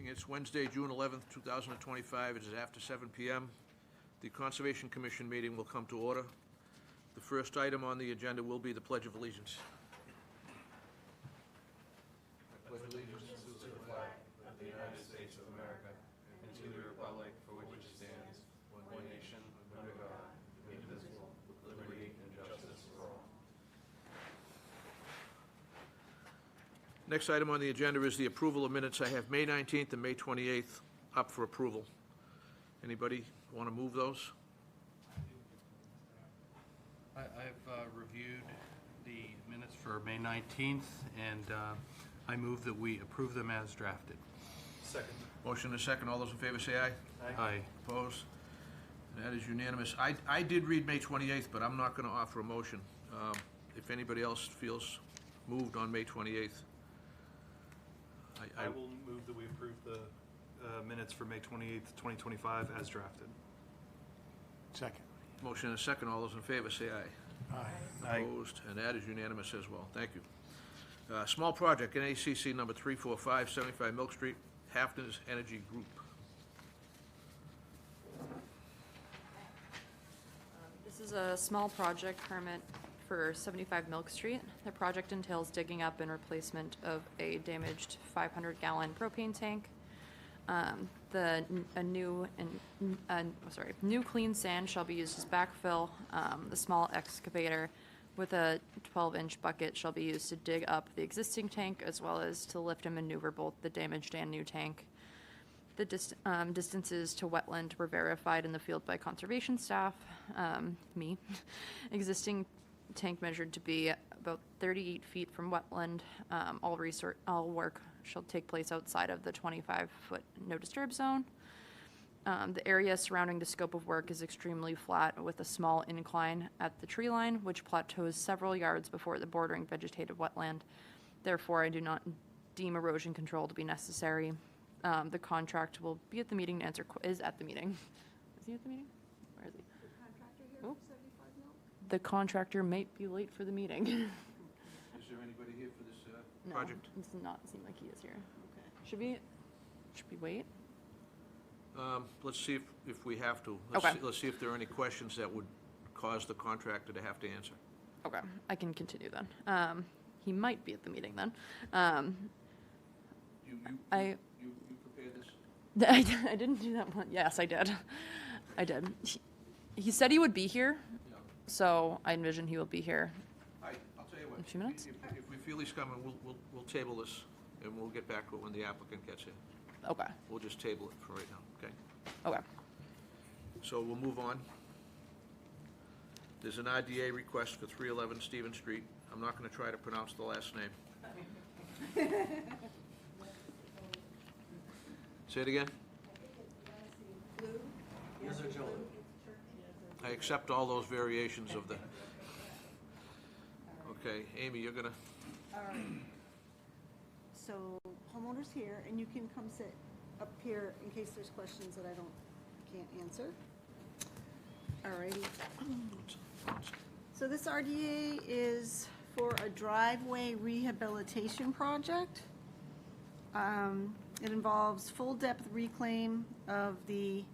It's Wednesday, June 11th, 2025. It is after 7 p.m. The Conservation Commission meeting will come to order. The first item on the agenda will be the Pledge of Allegiance. I pledge allegiance to the flag of the United States of America and to the republic for which it stands, one nation, under God, indivisible, with liberty and justice for all. Next item on the agenda is the approval of minutes. I have May 19th and May 28th up for approval. Anybody want to move those? I've reviewed the minutes for May 19th, and I move that we approve them as drafted. Second. Motion and a second. All those in favor say aye. Aye. Opposed? That is unanimous. I did read May 28th, but I'm not going to offer a motion. If anybody else feels moved on May 28th. I will move that we approve the minutes for May 28th, 2025 as drafted. Second. Motion and a second. All those in favor say aye. Aye. Opposed? And that is unanimous as well. Thank you. Small project, NACC number 345, 75 Milk Street, Haftner's Energy Group. This is a small project permit for 75 Milk Street. The project entails digging up and replacement of a damaged 500-gallon propane tank. New clean sand shall be used as backfill. The small excavator with a 12-inch bucket shall be used to dig up the existing tank as well as to lift and maneuver both the damaged and new tank. The distances to wetland were verified in the field by conservation staff, me. Existing tank measured to be about 38 feet from wetland. All work shall take place outside of the 25-foot no disturb zone. The area surrounding the scope of work is extremely flat with a small incline at the tree line, which plateaus several yards before the bordering vegetative wetland. Therefore, I do not deem erosion control to be necessary. The contract will be at the meeting to answer, is at the meeting. Is he at the meeting? Where is he? The contractor here for 75 Milk? The contractor might be late for the meeting. Is there anybody here for this project? No, it does not seem like he is here. Okay. Should we wait? Let's see if we have to. Okay. Let's see if there are any questions that would cause the contractor to have to answer. Okay, I can continue then. He might be at the meeting then. You prepared this? I didn't do that one. Yes, I did. I did. He said he would be here, Yeah. so I envision he will be here. I'll tell you what. In a few minutes? If we feel he's coming, we'll table this, and we'll get back to it when the applicant gets here. Okay. We'll just table it for right now, okay? Okay. So we'll move on. There's an RDA request for 311 Stephen Street. I'm not going to try to pronounce the last name. Say it again? I accept all those variations of the... Okay, Amy, you're going to... All right. So homeowner's here, and you can come sit up here in case there's questions that I can't answer. All righty. So this RDA is for a driveway rehabilitation project. It involves full depth reclaim of the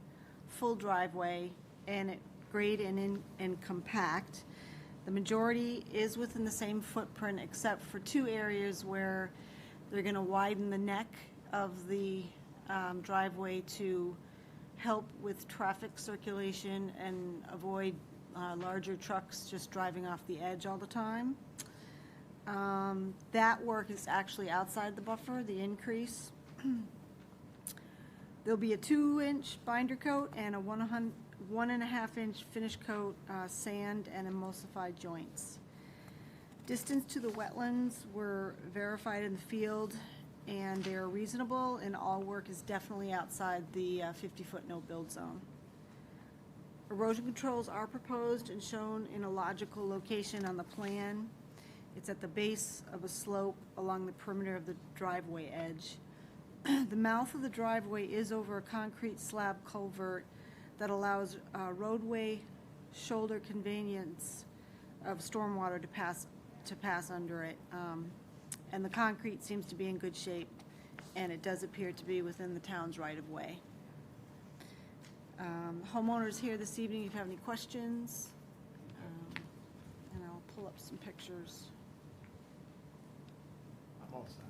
full driveway and it grade and compact. The majority is within the same footprint except for two areas where they're going to widen the neck of the driveway to help with traffic circulation and avoid larger trucks just driving off the edge all the time. That work is actually outside the buffer, the increase. There'll be a 2-inch binder coat and a 1.5-inch finish coat, sand and emulsified joints. Distance to the wetlands were verified in the field and they're reasonable and all work is definitely outside the 50-foot no-build zone. Erosion controls are proposed and shown in a logical location on the plan. It's at the base of a slope along the perimeter of the driveway edge. The mouth of the driveway is over a concrete slab culvert that allows roadway shoulder conveyance of stormwater to pass under it. And the concrete seems to be in good shape. and it does appear to be within the town's right-of-way. Homeowners here this evening, if you have any questions, and I'll pull up some pictures. I'm all set.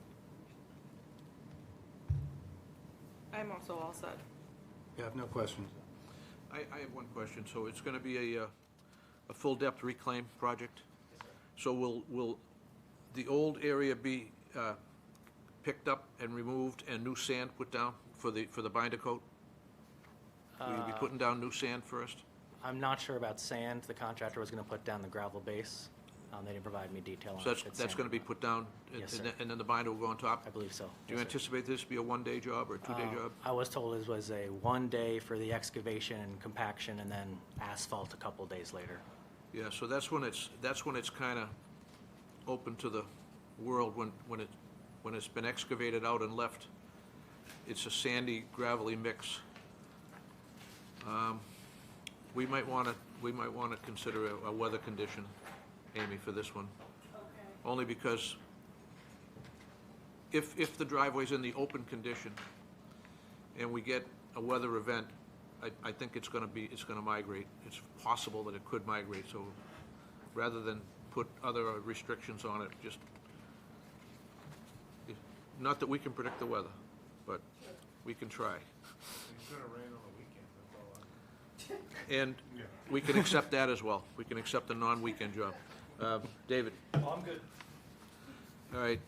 I'm also all set. You have no questions? I have one question. So it's going to be a full-depth reclaim project? So will the old area be picked up and removed and new sand put down for the binder coat? Will you be putting down new sand first? I'm not sure about sand. The contractor was going to put down the gravel base. They didn't provide me detail on So if it's that's sand going to be or not. put down? Yes, and sir. then- And then the binder will go on top? I believe so. Do you Yes, sir. anticipate this to be a one-day job or a two-day job? I was told it was a 1 day for the excavation and compaction, and then asphalt a couple days later. Yeah, so that's when it's kind of open to the world, when it's been excavated out and left. It's a sandy, gravelly mix. We might want to consider a weather condition, Amy, for this one. Only because if the driveway's in the open condition and we get a weather event, I think it's gonna migrate. It's possible that it could migrate, so rather than put other restrictions on it, just, not that we can predict the weather, but we can try. It's gonna rain on the weekend, that's all And we can accept that as well. We can accept a non-weekend job. David? I'm good. All right,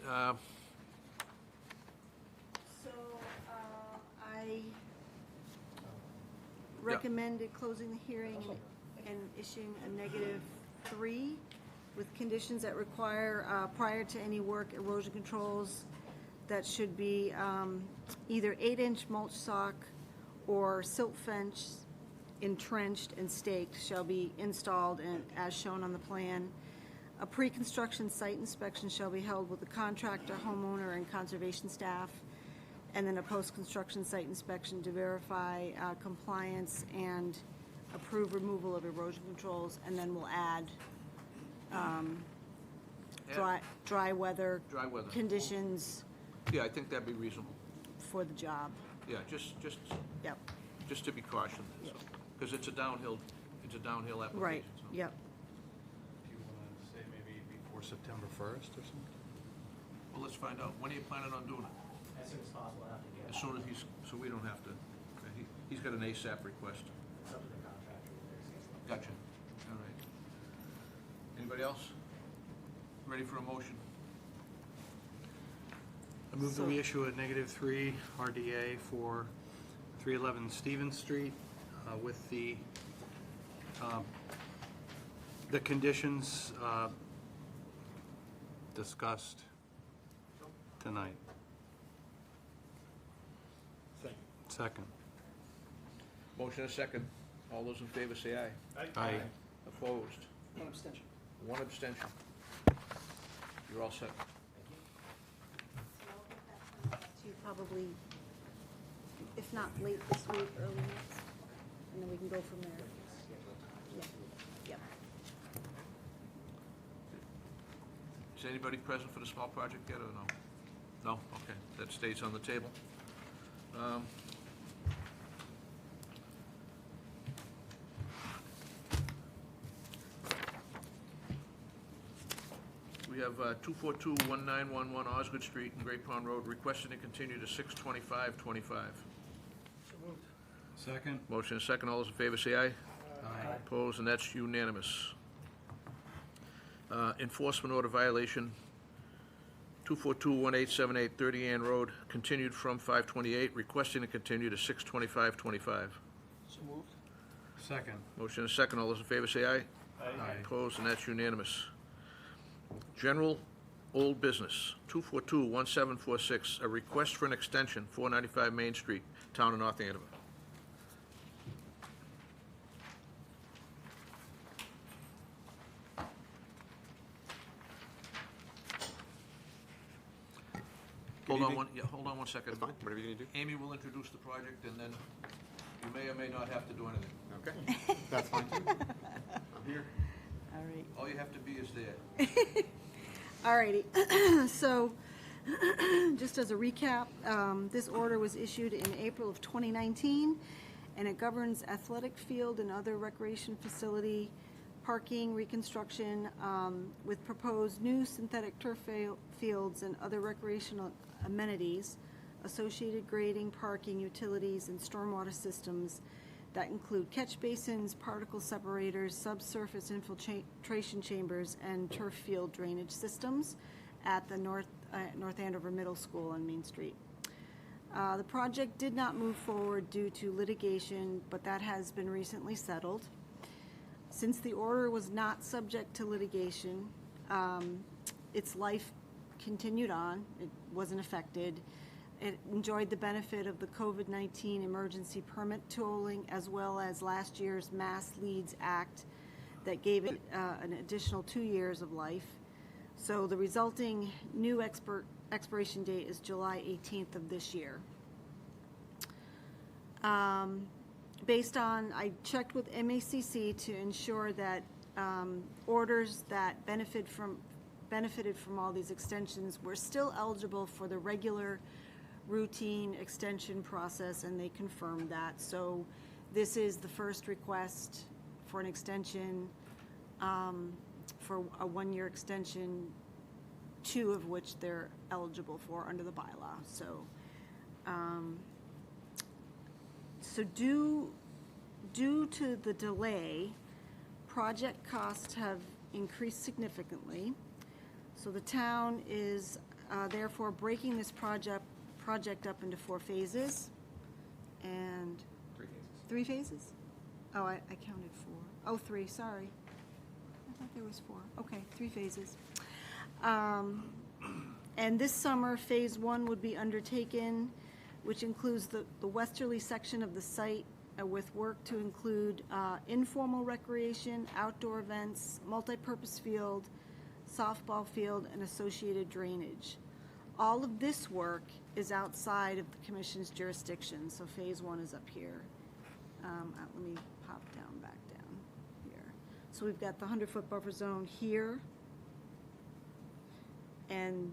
So, I recommended closing the hearing and issuing a -3 with conditions that require, prior to any work, erosion controls that should be either 8-inch mulch sock or silt fence entrenched and staked shall be installed and as shown on the plan. A pre-construction site inspection shall be held with the contractor, homeowner, and conservation staff, and then a post-construction site inspection to verify compliance and approve removal of erosion controls, and then we'll add dry weather dry weather. conditions Yeah, I think that'd be reasonable. for the job. Yeah, just Yep, to be cautioned, because it's a downhill application. right, so. yep. Do you want to say maybe before September 1st or something? Well, let's find out. When are you planning on doing it? As soon as possible, I have to get As soon as so we don't have to, okay, he's got an ASAP request. it's up to the contractor. Gotcha. All right. Anybody else? Ready for a motion? I move that we issue a -3 RDA for 311 Stevens Street with the conditions discussed tonight. Second. Motion and a second. All those in favor say aye. Aye. Opposed? One abstention. One abstention. You're all set. So you probably, if not late this week, early next, and then we can go from there. Yeah, yep. Is anybody present for the small project yet, or no? No? Okay, that stays on the table. We have 242-1911 Osgood Street and Great Pond Road, requesting to continue to 6/25/25. Second. Motion and second. All those in favor say aye. Aye. Opposed, and that's unanimous. Enforcement order violation, 242-1878 30 Ann Road, continued from 5/28, requesting to continue to 6/25/25. So moved. Second. Motion and second. All those in favor say aye. Aye. Opposed, and that's unanimous. General old business, 242-1746, a request for an extension, 495 Main Street, Town of North Andover. Hold on one second. That's fine, whatever you're gonna do. Amy will introduce the project, and then you may or may not have to do anything. Okay, that's fine too. I'm here. All right. All you have to be is there. All righty. So, Just as a recap, this order was issued in April of 2019, and it governs athletic field and other recreation facility, parking, reconstruction, with proposed new synthetic turf fields and other recreational amenities, associated grading, parking, utilities, and stormwater systems that include catch basins, particle separators, subsurface infiltration chambers, and turf field drainage systems at the North Andover Middle School on Main Street. The project did not move forward due to litigation, but that has been recently settled. Since the order was not subject to litigation, its life continued on. It wasn't affected. It enjoyed the benefit of the COVID-19 emergency permit tolling, as well as last year's Mass Leads Act that gave it an additional 2 years of life. So the resulting new expiration date is July 18th of this year. Based on, I checked with MACC to ensure that orders that benefited from all these extensions were still eligible for the regular routine extension process, and they confirmed that. So this is the first request for an extension, for a 1-year extension, 2 of which they're eligible for under the bylaw. So, due to the delay, project costs have increased significantly. So the town is therefore breaking this project up into 4 phases, and 3 phases? Oh, I counted 4. Oh, 3, sorry. I thought there was 4. Okay, 3 phases. And this summer, phase 1 would be undertaken, which includes the westerly section of the site with work to include informal recreation, outdoor events, multipurpose field, softball field, and associated drainage. All of this work is outside of the commission's jurisdiction, so phase 1 is up here. Let me pop back down here. So we've got the 100-foot buffer zone here, and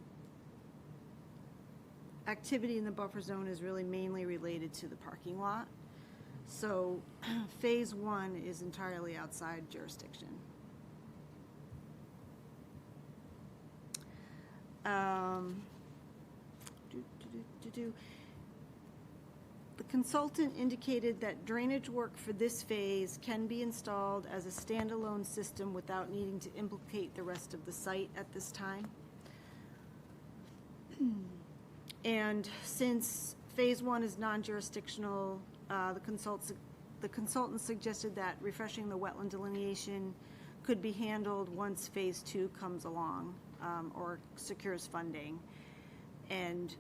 activity in the buffer zone is really mainly related to the parking lot. So phase 1 is entirely outside jurisdiction. The consultant indicated that drainage work for this phase can be installed as a standalone system without needing to implicate the rest of the site at this time. And since phase 1 is non-jurisdictional, the consultant suggested that refreshing the wetland delineation could be handled once phase 2 comes along, or secures funding. And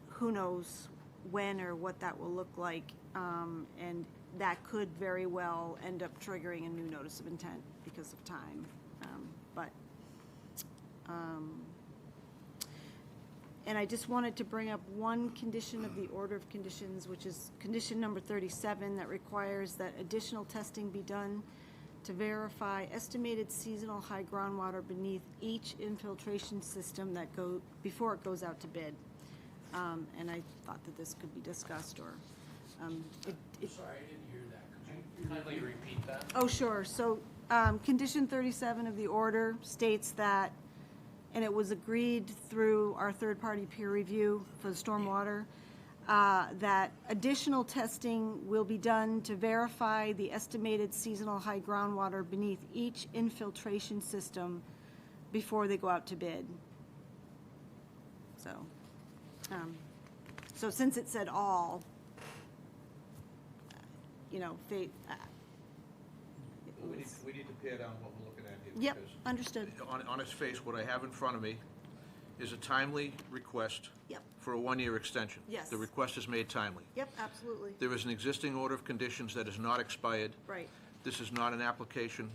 who knows when or what that will look like, and that could very well end up triggering a new notice of intent because of time. And I just wanted to bring up one condition of the order of conditions, which is condition number 37, that requires that additional testing be done to verify estimated seasonal high groundwater beneath each infiltration system that before it goes out to bid. And I thought that this could be discussed, or Sorry, I didn't hear that. Could you kindly repeat that? Oh, sure. So condition 37 of the order states that, and it was agreed through our third-party peer review for the stormwater, that additional testing will be done to verify the estimated seasonal high groundwater beneath each infiltration system before they go out to bid. So since it said all, We need to pare down what we're looking at here. Yep, because understood. On its face, what I have in front of me is a timely request Yep. for a 1-year extension. Yes. The request is made timely. Yep, absolutely. There is an existing order of conditions that is not expired. Right. This is not an application,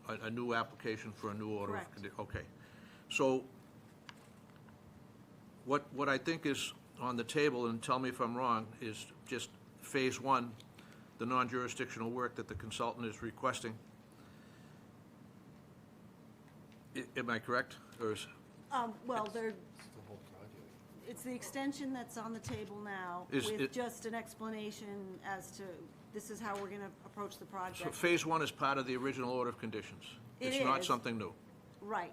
a new application for a new order of Correct. conditions. Okay. So what I think is on the table, and tell me if I'm wrong, is just phase 1, the non-jurisdictional work that the consultant is requesting. Am I correct? Or is, Well, they're, It's the extension that's on the table now Is with it- just an explanation as to this is how we're going to approach the So project. phase one is part of the original order of conditions. It It's not is. something new, Right.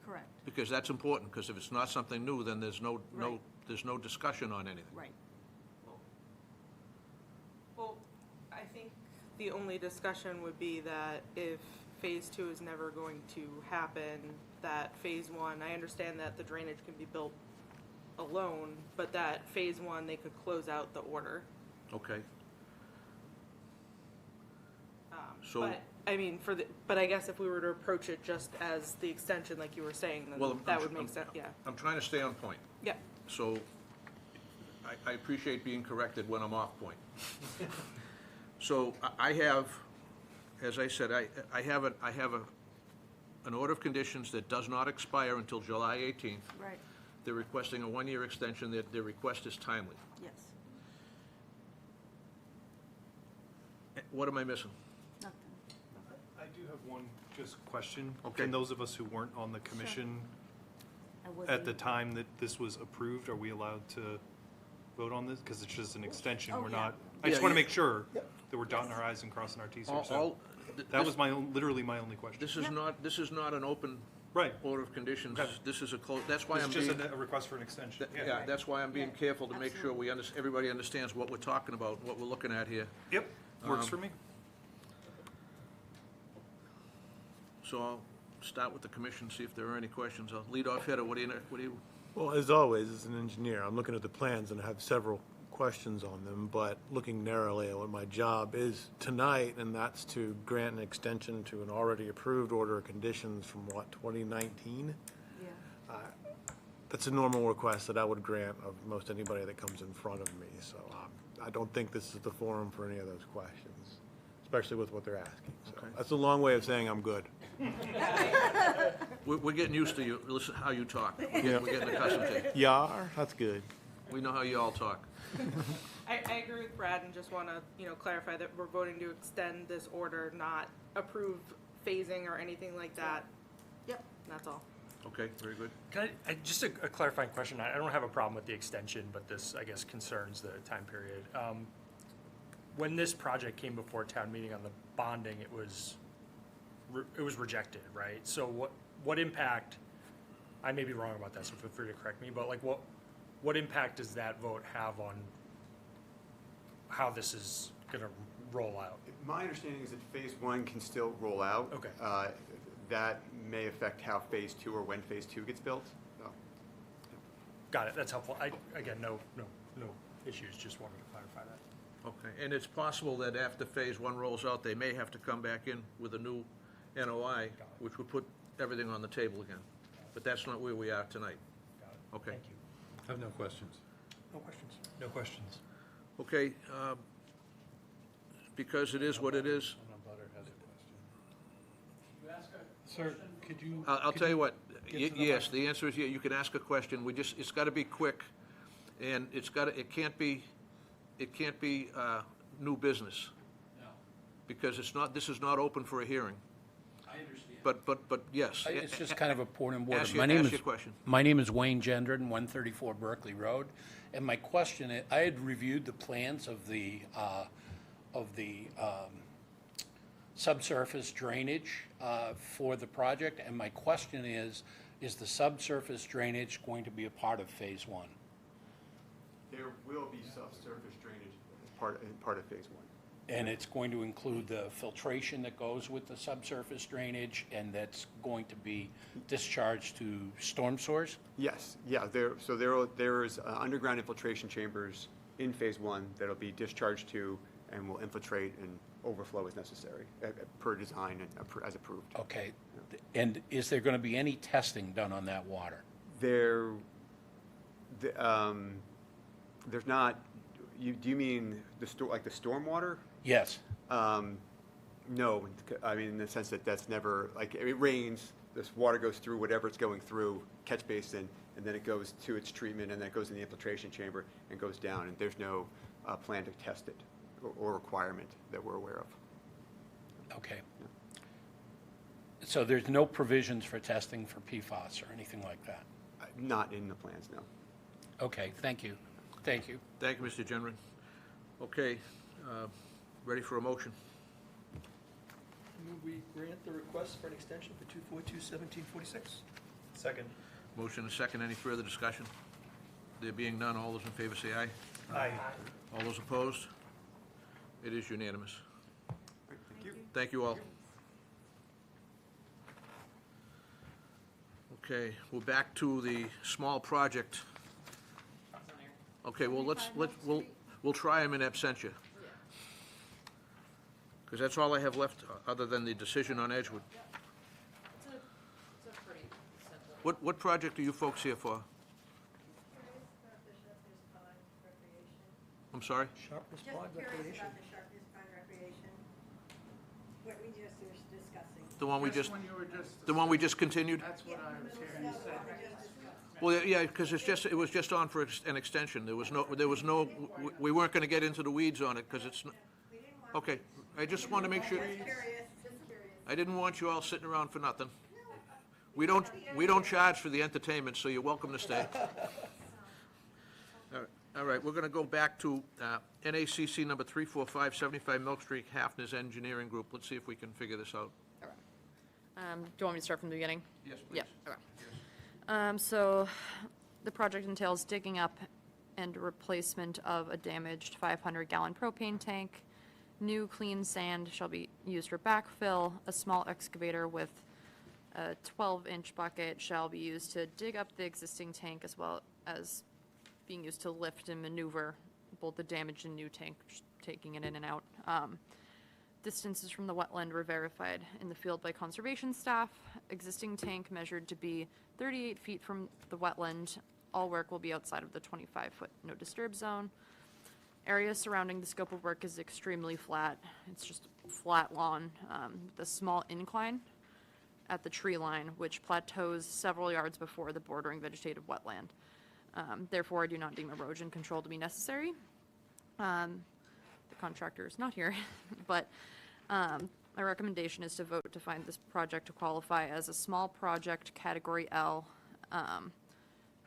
Correct. because that's important, because if it's not something new, then there's no Right. discussion on anything. Right. Well, I think the only discussion would be that if phase two is never going to happen, that phase one, I understand that the drainage can be built alone, but that phase one, they could close out the order. Okay. So- But, I mean, but I guess if we were to approach it just as the extension, like you were saying, Well, then that would make sense, yeah. I'm trying to stay on point. Yeah, So I appreciate being corrected when I'm off point. So I have, as I said, I have an order of conditions that does not expire until July 18th. Right. They're requesting a one-year extension. Their request is timely. Yes. What am I missing? Nothing. I do have one just question. Okay. Can those of us who weren't on the commission I wasn't- at the time that this was approved, are we allowed to vote on this? Because it's just an extension, Oh, we're yeah. not, I just Yeah, want to yeah. make sure that we're dotting our i's and crossing our t's here. So that this- was literally my only question. This is not an open Right. order of conditions. Okay. This is a close, that's why It's I'm just being, a request for an extension. yeah, that's why I'm being Yeah, careful to make sure absolutely. everybody understands what we're talking about, what we're looking at here. Yep, works for me. So I'll start with the commission, see if there are any questions. I'll lead off hitter. What do you? Well, as always, as an engineer, I'm looking at the plans and have several questions on them, but looking narrowly at what my job is tonight, and that's to grant an extension to an already approved order of conditions from, 2019? Yeah. That's a normal request that I would grant of most anybody that comes in front of me, so I don't think this is the forum for any of those questions, especially with what they're asking. So Okay. that's a long way of saying I'm good. We're getting used to you, listen how you talk. We're getting accustomed to you. Yar, that's good. We know how you all talk. I agree with Brad and just want to, clarify that we're voting to extend this order, not approve phasing or anything like that. Yep. That's all. Okay, very good. Can just a clarifying question. I don't have a problem with the extension, but this, I guess, concerns the time period. When this project came before town meeting on the bonding, it was rejected, right? So what impact, I may be wrong about that, so feel free to correct me, but like what impact does that vote have on how this is gonna roll out? My understanding is that phase one can still roll out. Okay. That may affect how phase two or when phase two gets built. So, Got it, that's helpful. Again, no issues, just wanted to clarify that. Okay, and it's possible that after phase one rolls out, they may have to come back in with a new NOI, which would put everything on the table again. But that's not where we are tonight. Got it. Okay. Thank you. I have no questions. No questions. No questions. Okay, because it is what it is, Sir, could you? I'll could tell you what, get to the yes, the answer is, yeah, you can ask a question, it's gotta be quick, and it can't be new business, No, because this is not open for a hearing, I understand. but yes. It's just kind of a point of order. Ask your question. My name is Wayne Gendron, 134 Berkeley Road, and my question is, I had reviewed the plans of the subsurface drainage for the project, and my question is the subsurface drainage going to be a part of phase one? there will be subsurface drainage as part of phase one. And it's going to include the filtration that goes with the subsurface drainage, and that's going to be discharged to storm sewers? Yes, yeah, there's underground infiltration chambers in phase one that'll be discharged to and will infiltrate and overflow as necessary, per design and as approved. Okay. And is there going to be any testing done on that water? There's not, do you mean like the stormwater? Yes. No, I mean, in the sense that that's never, like, it rains, this water goes through whatever it's going through, catch basin, and then it goes to its treatment, and then it goes in the infiltration chamber and goes down, and there's no plan to test it or requirement that we're aware of. Okay. So there's no provisions for testing for PFAS or anything like that? Not in the plans, no. Okay, thank you. Thank you. Thank you, Mr. Genrin. Okay, ready for a motion? Move we grant the request for an extension for 242-1746. Second. Motion and second. Any further discussion? There being none, all those in favor say aye. Aye. All those opposed? It is unanimous. Thank you. Thank you all. Okay, we're back to the small project. Okay, well, we'll try them in absentia. Because that's all I have left, other than the decision on Edgewood. It's a pretty simple. What project are you folks here for? I'm sorry? Sharpness Just Pond curious Recreation. about the Sharpness Pond Recreation, what we just were discussing. The one we just, When you were just. the one we just continued? That's what I was hearing you The say. one we just discussed. Well, yeah, because it was just on for an extension. There was no, we weren't going to get into the weeds on it, because it's, We didn't want. okay. I just want to make sure, Just curious, just curious. I didn't want you all sitting around for nothing. We don't charge for the entertainment, so you're welcome to stay. All right, we're going to go back to NACC number 345, 75 Milk Street, Hafner's Engineering Group. Let's see if we can figure this out. Okay. Do you want me to start from the beginning? Yes, please. Yeah, okay. So the project entails digging up and replacement of a damaged 500-gallon propane tank. New clean sand shall be used for backfill. A small excavator with a 12-inch bucket shall be used to dig up the existing tank, as well as being used to lift and maneuver both the damaged and new tank, taking it in and out. Distances from the wetland were verified in the field by conservation staff. Existing tank measured to be 38 feet from the wetland. All work will be outside of the 25-foot no disturb zone. Area surrounding the scope of work is extremely flat. It's just flat lawn, with a small incline at the tree line, which plateaus several yards before the bordering vegetative wetland. Therefore, I do not deem erosion control to be necessary. The contractor is not here, but my recommendation is to vote to find this project to qualify as a small project, Category L.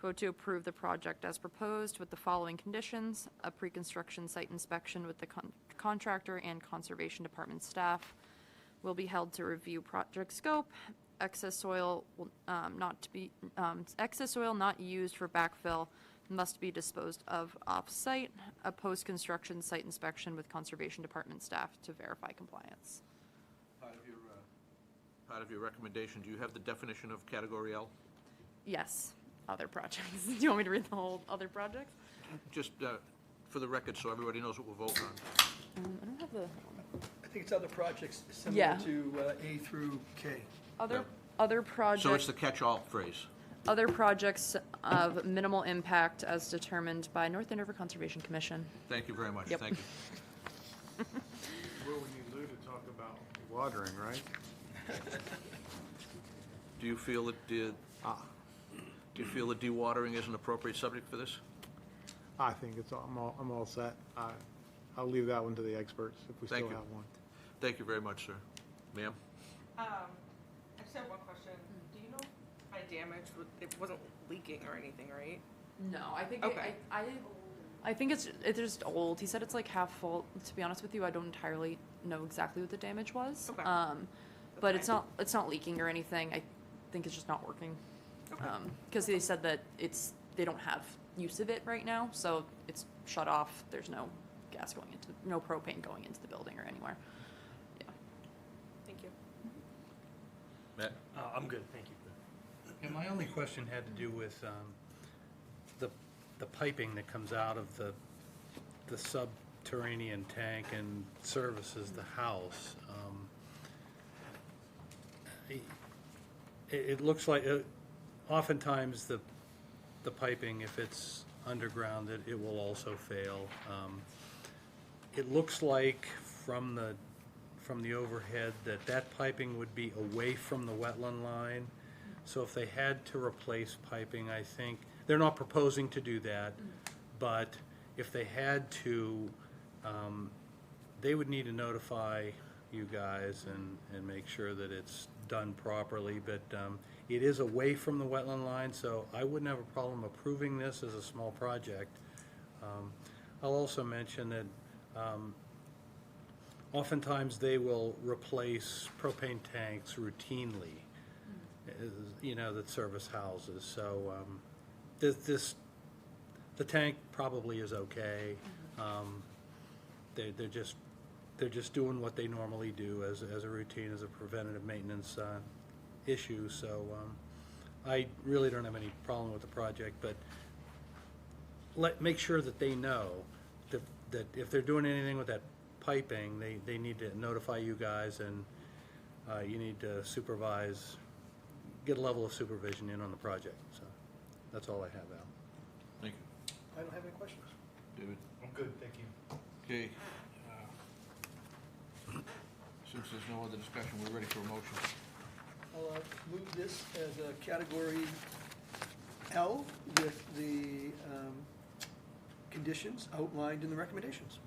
Vote to approve the project as proposed with the following conditions: a pre-construction site inspection with the contractor and Conservation Department staff will be held to review project scope. Excess soil will, excess soil not used for backfill must be disposed of off-site. A post-construction site inspection with Conservation Department staff to verify compliance. Part of your recommendation, do you have the definition of Category L? Yes, other projects. Do you want me to read the whole other projects? Just for the record, so everybody knows what we're voting on. I don't have the I think it's other projects Yeah. similar to A through K. other So it's projects. the catch-all phrase. Other projects of minimal impact as determined by North Andover Conservation Commission. Thank you very much. Yep. Thank you. Where would you lose to talk about watering, right? Do you feel that dewatering is an appropriate subject for this? I think I'm all set. I'll leave that one to the experts if we Thank still you. have one. Thank you very much, sir. Ma'am? I just have one question. Do you know if by damage, it wasn't leaking or anything, right? No, I think Okay. I think it's just old. He said it's like half full. To be honest with you, I don't entirely know exactly what the damage was. Okay. But it's not leaking or anything. I think it's just not working. Okay. Because they said that they don't have use of it right now, so it's shut off. There's no gas going into, no propane going into the building or anywhere. Yeah. Thank you. Matt? I'm good, thank you. And my only question had to do with the piping that comes out of the subterranean tank and services the house. It looks like, oftentimes the piping, if it's underground, it will also fail. It looks like from the overhead that piping would be away from the wetland line. So if they had to replace piping, I think, they're not proposing to do that, but if they had to, they would need to notify you guys and make sure that it's done properly, but it is away from the wetland line, so I wouldn't have a problem approving this as a small project. I'll also mention that oftentimes they will replace propane tanks routinely, that service houses. So the tank probably is okay. They're just doing what they normally do as a routine, as a preventative maintenance issue. So I really don't have any problem with the project, but make sure that they know that if they're doing anything with that piping, they need to notify you guys, and you need to get a level of supervision in on the project. So that's all I have, Al. Thank you. I don't have any questions. David? I'm good, thank you. Okay. Since there's no other discussion, we're ready for a motion. I'll move this as a category L with the conditions outlined in the recommendations.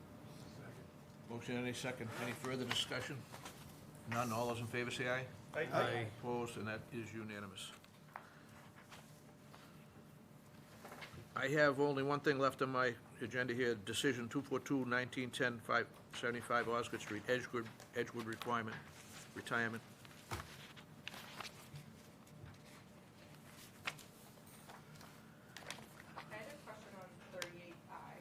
Motion any second. Any further discussion? None. All those in favor say aye. Aye. Opposed, and that is unanimous. I have only one thing left on my agenda here, decision 242-1910-575 Osgood Street, Edgewood retirement. I had a question on 38I.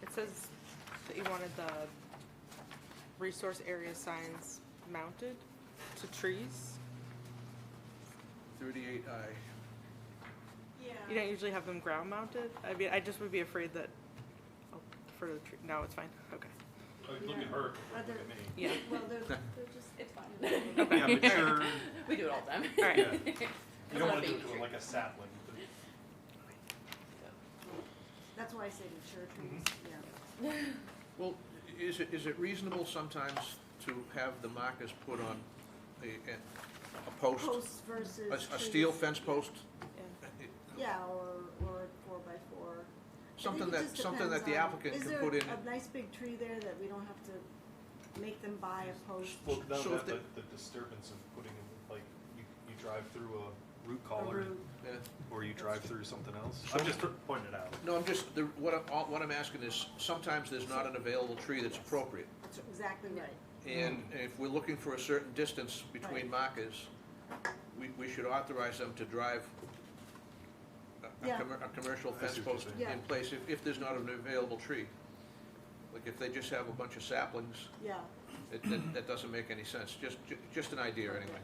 It says that you wanted the resource area signs mounted to trees. 38I. You don't usually have them ground mounted? I mean, I just would be afraid that, for the tree, no, it's fine, okay. Look at her, Are there- Yeah. Well, they're just, It's fine. Yeah, but sure, We do it all the time. All right. you don't want to do it to like a sapling. that's why I say mature trees, yeah. Well, is it reasonable sometimes to have the markers put on a post? Posts versus A trees. steel fence post? Yeah, or 4x4. Something I think it that, just something that the depends on- applicant can put in. Is there a nice big tree there that we don't have to make them buy a post? Well, no, So if the disturbance of putting, like, you drive through a root collar, root. Yeah. or you drive through something else. So- I'm just pointing it out. No, I'm just, what I'm asking is, sometimes there's not an available tree that's appropriate. That's exactly right. And if we're looking for a certain distance between markers, we should authorize them to drive Yeah. a commercial I fence see what you're post saying. in place if there's not an available tree. Like if they just have a bunch of saplings, Yeah. that doesn't make any sense. Just an idea anyway.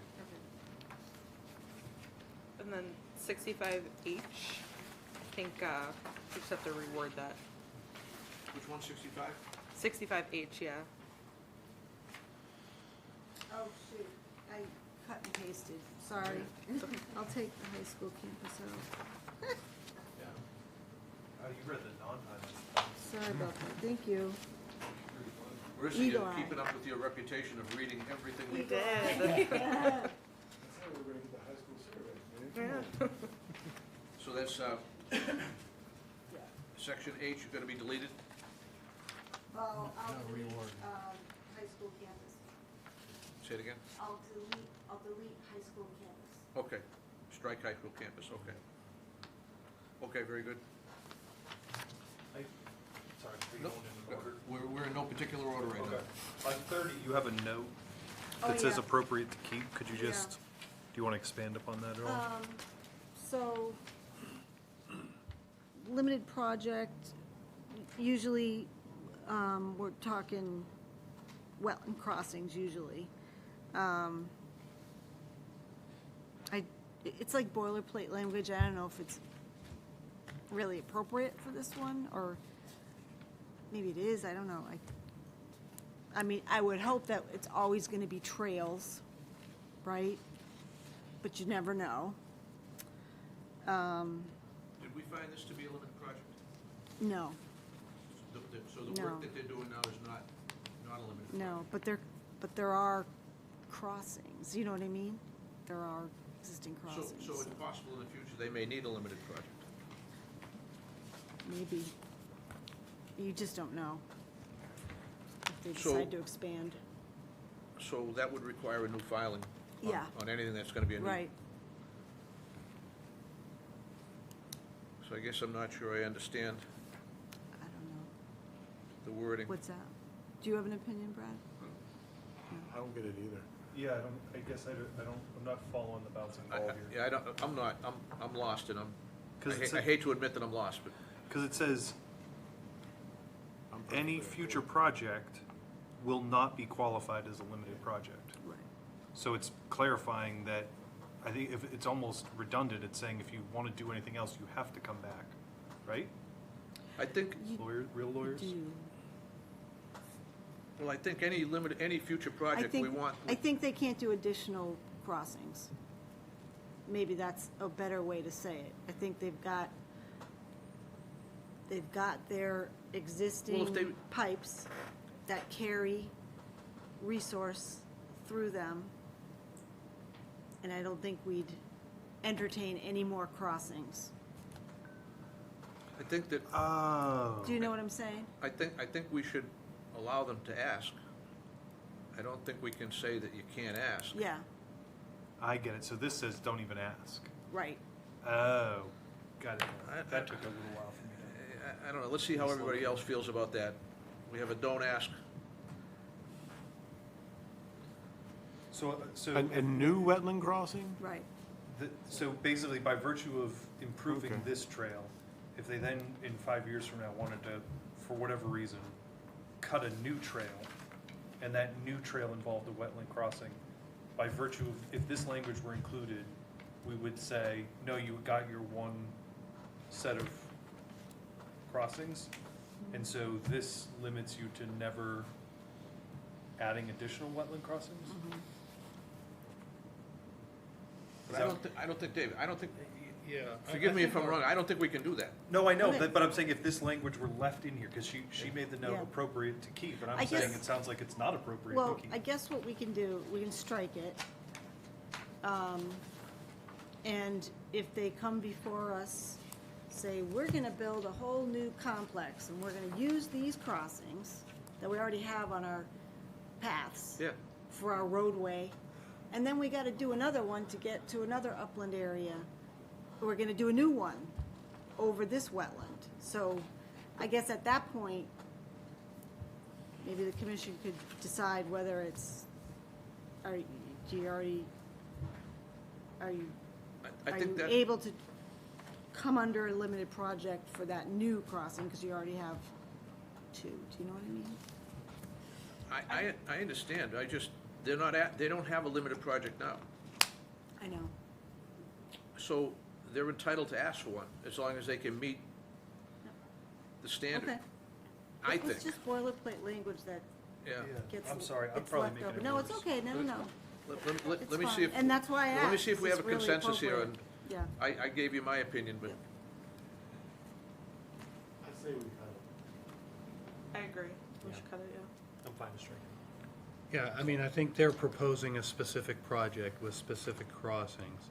And then 65H, I think we just have to reword that. Which one, 65? 65H, yeah. Oh, shoot, I cut and pasted, sorry. I'll take the high school campus out. You read the non-highlighted. Sorry about that, thank you. Marissa, Eagle you're eye. keeping up with your reputation of reading everything we do. Did. Yeah. So that's, section H is gonna be deleted? Well, I'll delete, high school campus. Say it again? I'll delete high school campus. Okay, strike high school campus, okay. Okay, very good. Sorry, are you No, going in order? we're in no particular order right now. Okay. On 30, you have a note Oh, that says yeah. appropriate to keep. Could you Yeah. just, do you want to expand upon that at all? So, limited project, usually, we're talking wetland crossings usually. It's like boilerplate language, I don't know if it's really appropriate for this one, or maybe it is, I don't know. I mean, I would hope that it's always gonna be trails, right? But you never know. Did we find this to be a limited project? No, So the No. work that they're doing now is not a limited project? no, but there are crossings, you know what I mean? There are existing crossings. So it's possible in the future they may need a limited project? Maybe. You just don't know. If they So- decide to expand. So that would require a new filing Yeah. on anything that's gonna be a new. Right. So I guess I'm not sure I understand I don't know. the wording. What's that? Do you have an opinion, Brad? I don't get it either. Yeah, I guess I'm not following the bouncing ball here. Yeah, I'm lost, and Because I hate to admit that I'm lost, but. Because it says, any future project will not be qualified as a limited project. Right. So it's clarifying that, I think if it's almost redundant, it's saying if you want to do anything else, you have to come back, right? I think, Real lawyers? well, I think any future I project we think, want. I think they can't do additional crossings. Maybe that's a better way to say it. I think they've got their existing pipes that carry resource through them. And I don't think we'd entertain any more crossings. I think that, Oh. Do you know what I'm saying? I think we should allow them to ask. I don't think we can say that you can't ask. Yeah, I get it. So this says don't even ask. right. Oh, got it. I- That took a little while for me to. I don't know, let's see how everybody else feels about that. We have a don't ask. So, A new wetland crossing? Right. So basically, by virtue of improving Okay. this trail, if they then, in 5 years from now, wanted to, for whatever reason, cut a new trail, and that new trail involved a wetland crossing, by virtue of, if this language were included, we would say, no, you got your one set of crossings, and so this limits you to never adding additional wetland crossings? But I don't think, David, Yeah. forgive me if I'm wrong, I don't think we can do that. No, I know, Okay. but I'm saying if this language were left in here, because she made the note Yeah. appropriate to keep, and I I'm saying guess- it sounds like it's not appropriate Well, to keep. I guess what we can do, we can strike it. And if they come before us, say, we're gonna build a whole new complex, and we're gonna use these crossings that we already have on our paths Yeah, for our roadway, and then we gotta do another one to get to another upland area. We're gonna do a new one over this wetland. So I guess at that point, maybe the commission could decide whether it's, are you I think that, able to come under a limited project for that new crossing, because you already have two, do you know what I mean? I understand, they don't have a limited project now. I know. So they're entitled to ask for one, as long as they can meet the standard. Okay. I It's think, just boilerplate language that yeah. gets, I'm sorry, I'm gets probably left making over. it No, it's worse. okay, no. Let It's me see fine. if. And that's why I asked. Let me see if we This have a is really consensus here, and appropriate. Yeah. I gave you my opinion, but I say we cut it. I agree. We should cut it, yeah. I'm fine to strike it. Yeah, I mean, I think they're proposing a specific project with specific crossings.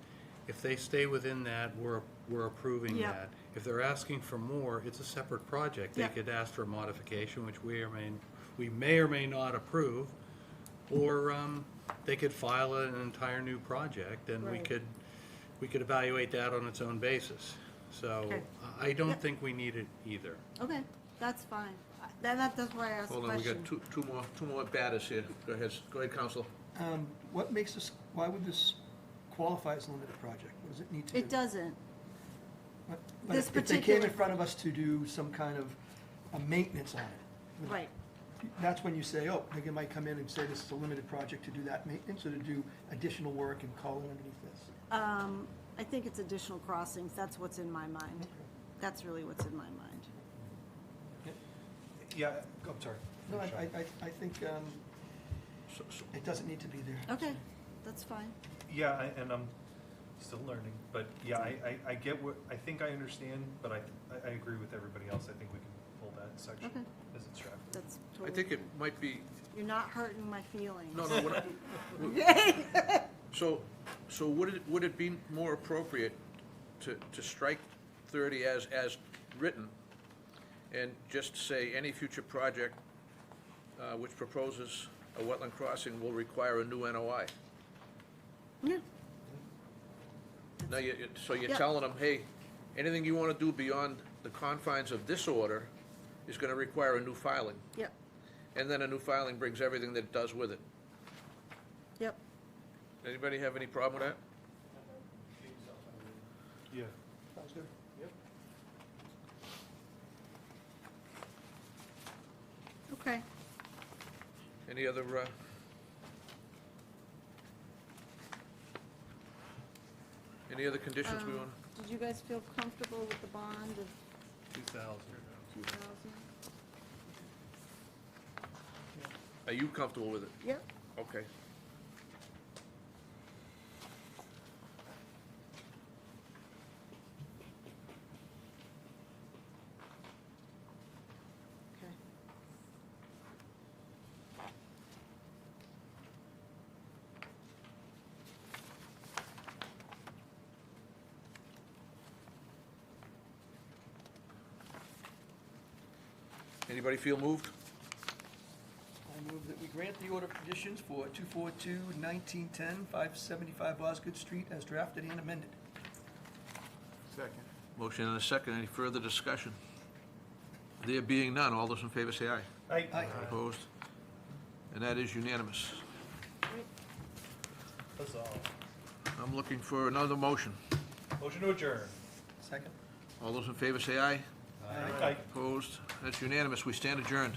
If they stay within that, we're approving Yep. that. If they're asking for more, it's a separate project. They Yep. could ask for a modification, which we may or may not approve, or they could file an entire new project, and Right. we could evaluate that on its own basis. So Okay. I don't Yep. think we need it either. Okay, that's fine. That's why I asked the hold on, we question. got two more batters here. Go ahead, Counsel. What makes this, why would this qualify as a limited project? What does it need to do? It doesn't. But this if they came particular- in front of us to do some kind of a maintenance on it, Right. that's when you say, oh, they might come in and say this is a limited project to do that maintenance, or to do additional work and call it underneath this. I think it's additional crossings. That's what's in my mind. That's really what's in my mind. Yeah, I'm sorry. No, I think it doesn't need to be there. Okay, that's fine. Yeah, and I'm still learning, but yeah, I get what, I think I understand, but I agree with everybody else. I think we can pull that section Okay. as it's drafted. That's I totally. think it might be, You're not hurting my feelings. no, so would it be more appropriate to strike 30 as written, and just say any future project which proposes a wetland crossing will require a new NOI? Yeah. Now, so you're Yep. telling them, hey, anything you want to do beyond the confines of this order is going to require a new filing. Yep, And then a new filing brings everything that it does with it. yep. Anybody have any problem with that? Yeah. Sounds good. Okay. Any other, any other conditions we want? Did you guys feel comfortable with the bond of 2,000. 2,000? Are you comfortable with it? Yep. Okay. Okay. Anybody feel moved? I move that we grant the order of conditions for 242-1910, 575 Osgood Street as drafted and amended. Second. Motion and a second. Any further discussion? There being none, all those in favor say aye. Aye. Opposed? And that is unanimous. Huzzah. I'm looking for another motion. Motion to adjourn. Second. All those in favor say aye. Aye. Opposed? That's unanimous. We stand adjourned.